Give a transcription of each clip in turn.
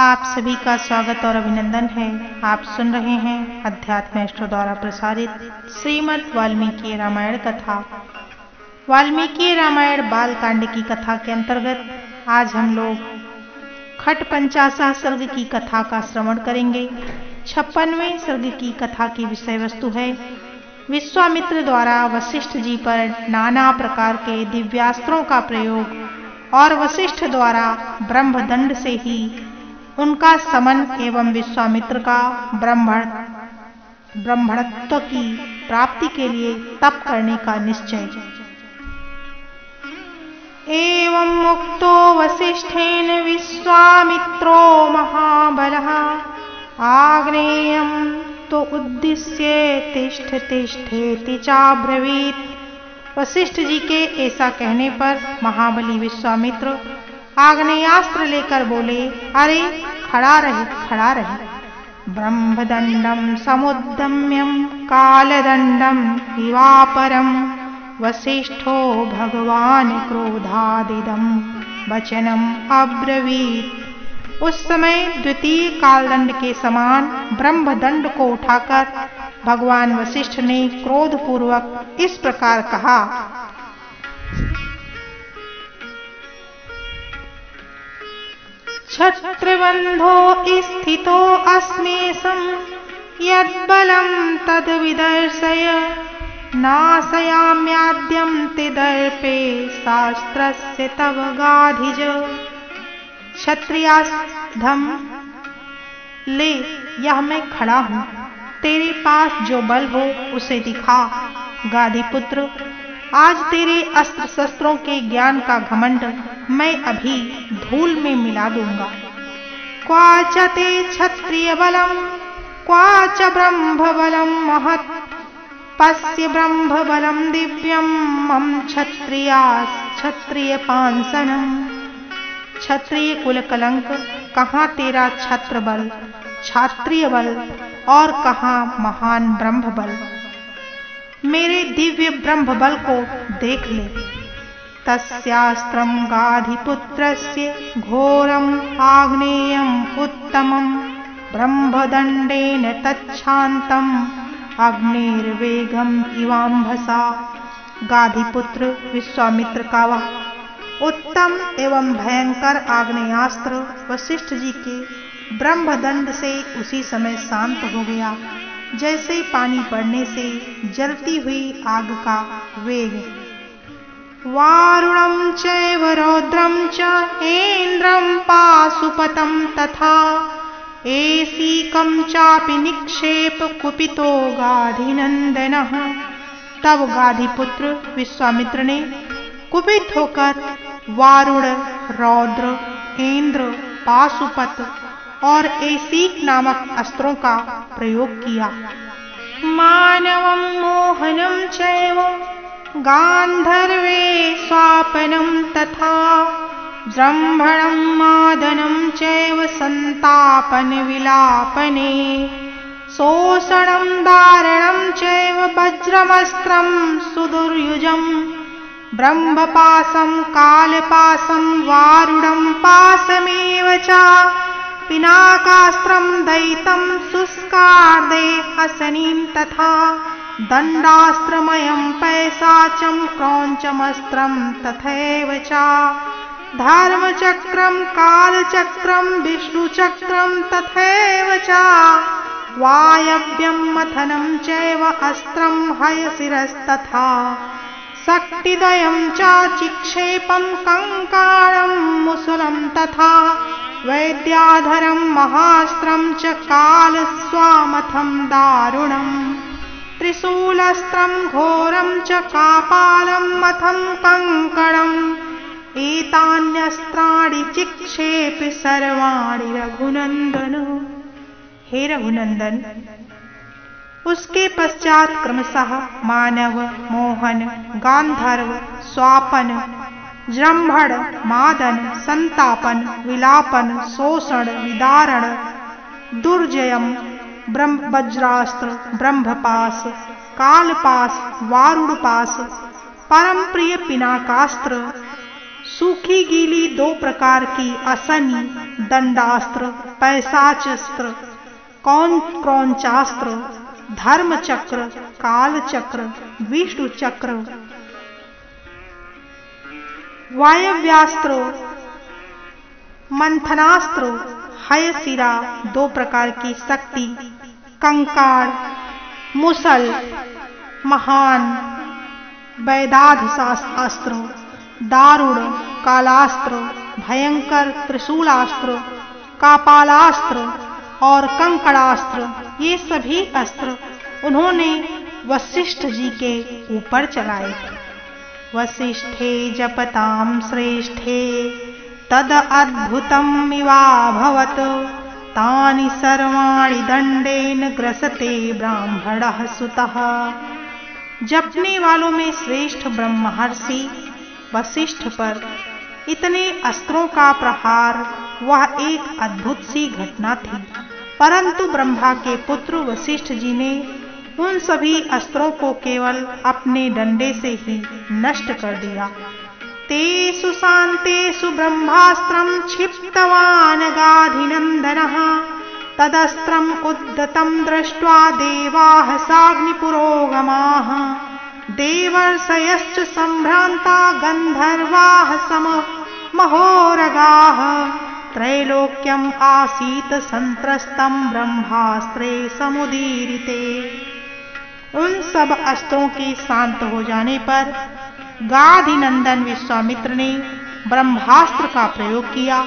आप सभी का स्वागत और अभिनंदन है। आप सुन रहे हैं अध्यात्म एस्ट्रो द्वारा प्रसारित श्रीमद् वाल्मीकि रामायण कथा। वाल्मीकि रामायण बालकांड की कथा के अंतर्गत आज हम लोग खट पंचासा सर्ग की कथा का श्रवण करेंगे। 56वें सर्ग की कथा की विषय वस्तु है विश्वामित्र द्वारा वशिष्ठ जी पर नाना प्रकार के दिव्यास्त्रों का प्रयोग और वशिष्ठ द्वारा ब्रह्मदंड से ही उनका समन एवं विश्वामित्र का ब्राह्मणत्व की प्राप्ति के लिए तप करने का निश्चय। एवं मुक्तो वसिष्ठेन विश्वामित्रो महाबलः आग्नेयं तो उद्दिश्य तिष्ठ तिष्ठेति चाब्रवीत्। वशिष्ठ जी के ऐसा कहने पर महाबली विश्वामित्र आग्नेयास्त्र लेकर बोले, अरे खड़ा रहे। ब्रह्मदंडम समुद्यम्यं कालदंडम विवापरम वसिष्ठो भगवान क्रोधादिदं वचनम अब्रवीत्। उस समय द्वितीय कालदंड के समान ब्रह्मदंड को उठाकर भगवान वशिष्ठ ने क्रोधपूर्वक इस प्रकार कहा, छत्रबंधो स्थितो अस्मेशं यद्बलं तद्विदर्शय नाशयाम्याद्यं ते दर्पे शास्त्रस्य तव गाधिज। क्षत्रियाधम ले, यह मैं खड़ा हूँ, तेरे पास जो बल हो उसे दिखा। गाधिपुत्र, आज तेरे अस्त्र शस्त्रों के ज्ञान का घमंड मैं अभी धूल में मिला दूंगा। क्वाच ते क्षत्रिय बलम क्वाच ब्रह्म बलम महत् पश्य ब्रह्म बलम दिव्यम मम क्षत्रिय पांसनम। क्षत्रिय कुल कलंक, कहाँ तेरा छत्र बल क्षत्रिय बल और कहाँ महान ब्रह्म बल। मेरे दिव्य ब्रह्म बल को देख ले। तस्यास्त्रं गाधिपुत्रस्य घोरम आग्नेयम उत्तमम ब्रह्मदंडेन तच्छांतम अग्निर्वेगम इवांभसा। गाधिपुत्र विश्वामित्र का वह उत्तम एवं भयंकर आग्नेयास्त्र वशिष्ठ जी के ब्रह्मदंड से उसी समय शांत हो गया, जैसे पानी पड़ने से जलती हुई आग का वेग। वारुणं चैव रौद्रं च ऐन्द्रं पाशुपतं तथा एसीकं चापि निक्षेप कुपितो गाधिनंदनः। तब गाधिपुत्र विश्वामित्र ने कुपित होकर वारुण, रौद्र, इंद्र, पाशुपत और एसीक नामक अस्त्रों का प्रयोग किया। मानवं मोहनं चैव गांधर्वे स्वापनं तथा ब्रह्मणं मादनं चैव संतापन विलापने शोषणं दारणं चैव वज्रमस्त्रं सुदुर्युजं ब्रह्मपाशं कालपाशं वारुणं पाशमेव च पिनाकास्त्रं दयितं शुष्कार्दे हसनीं तथा दण्डास्त्रमयं पैशाचं क्रौञ्चमस्त्रं तथैव च धर्मचक्रं कालचक्रं विष्णुचक्रं तथैव च वायव्यं मथनं चैव अस्त्रं हयशिरस्तथा शक्तिद्वयं च चिक्षेपं कंकाणं मुसलं तथा वैद्याधरं महास्त्रं च कालस्वामथं दारुणं त्रिशूलस्त्रं घोरं च कापालं मथं कंकणम् एतान्यस्त्राणि चिक्षेपि सर्वाणि रघुनंदन। हे रघुनंदन, उसके पश्चात क्रमशः मानव, मोहन, गांधर्व, स्वापन, जृंभण, मादन, संतापन, विलापन, शोषण, विदारण, दुर्जयम, वज्रास्त्र, ब्रह्मपाश, कालपाश, वारुणपाश, परम प्रिय पिनाकास्त्र, सूखी गीली 2 प्रकार की असनी, दंडास्त्र, पैशाचास्त्र, क्रौंचास्त्र, धर्म चक्र, काल चक्र, विष्णु चक्र, वायव्यास्त्र, मंथनास्त्र, हयशिरा, 2 प्रकार की शक्ति, कंकाड़, मुसल, महान, वैदाधशास्त्र, दारुण, कालास्त्र, भयंकर त्रिशूलास्त्र, कापालास्त्र और कंकड़ास्त्र, ये सभी अस्त्र उन्होंने वशिष्ठ जी के ऊपर चलाए। वसिष्ठे जपतां श्रेष्ठे तद अद्भुतमिवाभवत् तानि सर्वाणि दंडेन ग्रसते ब्राह्मणः सुतः। जपने वालों में श्रेष्ठ ब्रह्मर्षि वशिष्ठ पर इतने अस्त्रों का प्रहार वह एक अद्भुत सी घटना थी, परंतु ब्रह्मा के पुत्र वशिष्ठ जी ने उन सभी अस्त्रों को केवल अपने डंडे से ही नष्ट कर दिया। तेषु शान्तेषु ब्रह्मास्त्रं क्षिप्तवान् गाधिनन्दनः तदस्त्रम् उद्दतं दृष्ट्वा देवाः साग्निपुरोगमाः देवर्षयश्च सम्भ्रान्ता गन्धर्वाः सममहोरगाः त्रैलोक्यम् आसीत् संत्रस्तं ब्रह्मास्त्रे समुदीरिते। उन सब अस्त्रों के शांत हो जाने पर गाधिनंदन विश्वामित्र ने ब्रह्मास्त्र का प्रयोग किया।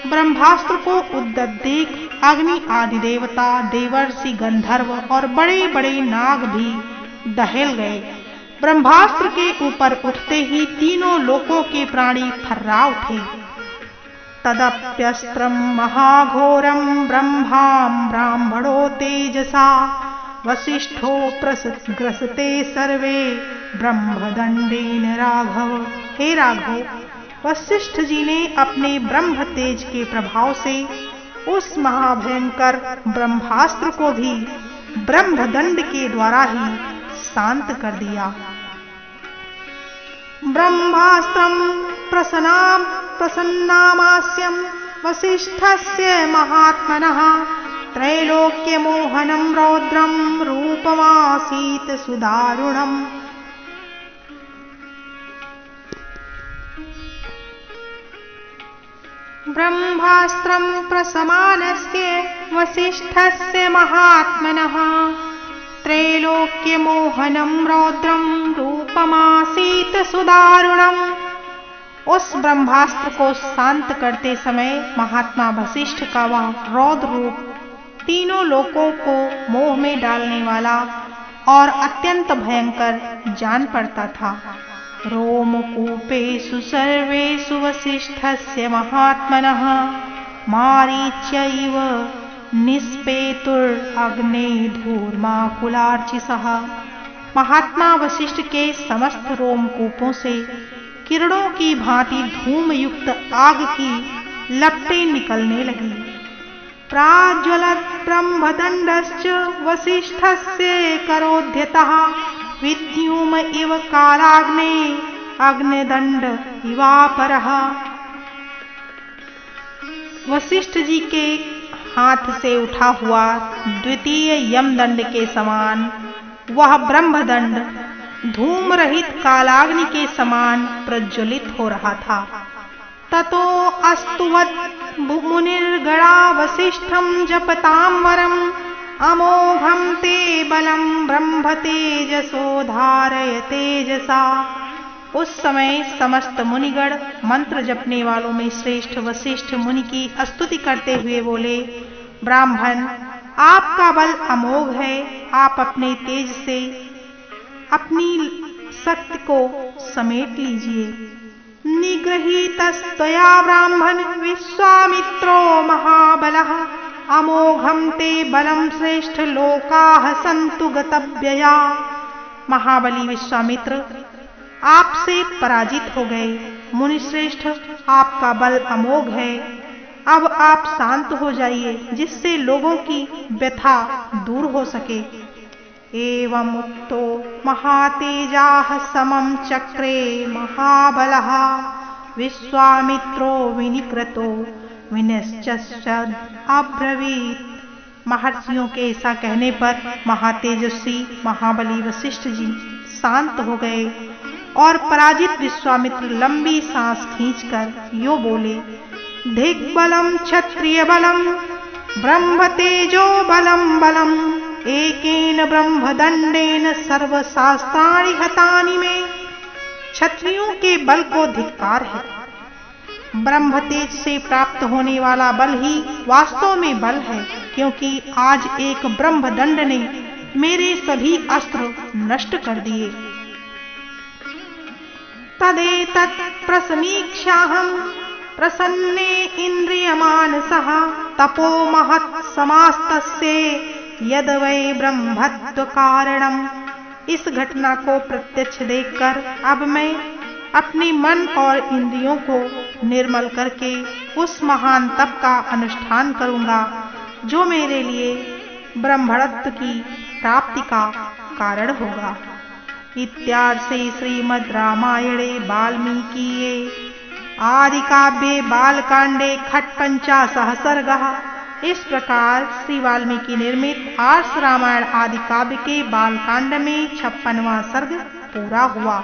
ब्रह्मास्त्र को उद्दत देख अग्नि आदि देवता, देवर्षि, गंधर्व और बड़े बड़े नाग भी दहल गए। ब्रह्मास्त्र के ऊपर उठते ही तीनों लोकों के प्राणी थर्रा उठे। तदप्यस्त्रं महाघोरं ब्रह्मां ब्राह्मणो तेजसा वसिष्ठो ग्रसते सर्वे ब्रह्मदंडेन राघव। हे राघव, वशिष्ठ जी ने अपने ब्रह्म तेज के प्रभाव से उस महाभयंकर ब्रह्मास्त्र को भी ब्रह्मदंड के द्वारा ही शांत कर दिया। ब्रह्मास्त्रं प्रसन्नामास्यं वसिष्ठस्य महात्मनः त्रैलोक्यमोहनं रौद्रं रूपमासीत् सुदारुणम्। ब्रह्मास्त्रं प्रसमानस्य वसिष्ठस्य महात्मनः त्रैलोक्यमोहनं रौद्रं रूपमासीत् सुदारुणम्। उस ब्रह्मास्त्र को शांत करते समय महात्मा वशिष्ठ का वह रौद्र रूप तीनों लोकों को मोह में डालने वाला और अत्यंत भयंकर जान पड़ता था। रोमकूपेषु सर्वेषु वसिष्ठस्य महात्मनः मारीच्यैव निस्पेतुरग्ने धूर्माकुलार्चिसः। महात्मा वशिष्ठ के समस्त रोमकूपों से किरणों की भांति धूम युक्त आग की लपटें निकलने लगी। प्राज्वलत् ब्रह्मदंडश्च वसिष्ठस्य करोध्यतः विद्युम इव कालाग्ने अग्निदंड इवापरः। वशिष्ठ जी के हाथ से उठा हुआ द्वितीय यमदंड के समान वह ब्रह्मदंड धूम रहित कालाग्नि के समान प्रज्वलित हो रहा था। ततो अस्तुवत् मुनिर्गणा वसिष्ठं जपतां वरम् अमोघं ते बलं ब्रह्म तेजसो धारय तेजसा। उस समय समस्त मुनिगण मंत्र जपने वालों में श्रेष्ठ वशिष्ठ मुनि की स्तुति करते हुए बोले, ब्राह्मण, आपका बल अमोघ है। आप अपने तेज से अपनी शक्ति को समेट लीजिए। निगृहीतस्त्वया ब्राह्मण विश्वामित्रो महाबलः अमोघं ते बलम श्रेष्ठ लोकाः सन्तु गतव्यया। महाबली विश्वामित्र आपसे पराजित हो गए। मुनि श्रेष्ठ, आपका बल अमोघ है। अब आप शांत हो जाइए, जिससे लोगों की व्यथा दूर हो सके। एवं उक्तो महातेजाः समं चक्रे महाबलः विश्वामित्रो विनिकृतो विनश्च अब्रवीत। महर्षियों के ऐसा कहने पर महातेजस्वी महाबली वशिष्ठ जी शांत हो गए और पराजित विश्वामित्र लंबी सांस खींचकर यो बोले, दिग्बलम क्षत्रिय बलम ब्रह्म तेजो बलम बलम एकेन ब्रह्मदंडेन सर्वशास्त्राणि हतानि में। क्षत्रियों के बल को धिक्कार है। ब्रह्म तेज से प्राप्त होने वाला बल ही वास्तव में बल है, क्योंकि आज एक ब्रह्मदंड ने मेरे सभी अस्त्र नष्ट कर दिए। तदेतत् प्रसमीक्षाहं प्रसन्ने इंद्रियमानसः तपो महत् समास्तस्य यद वै ब्रह्मत्व कारणम। इस घटना को प्रत्यक्ष देखकर अब मैं अपने मन और इंद्रियों को निर्मल करके उस महान तप का अनुष्ठान करूंगा जो मेरे लिए ब्रह्मत्व की प्राप्ति का कारण होगा। इत्यार्षे श्रीमद् रामायणे वाल्मीकिये आदि काव्ये बालकांडे खट्पंचाशः सर्गः। इस प्रकार श्री वाल्मीकि निर्मित आर्ष रामायण आदि काव्य के बालकांड में 56वां सर्ग पूरा हुआ।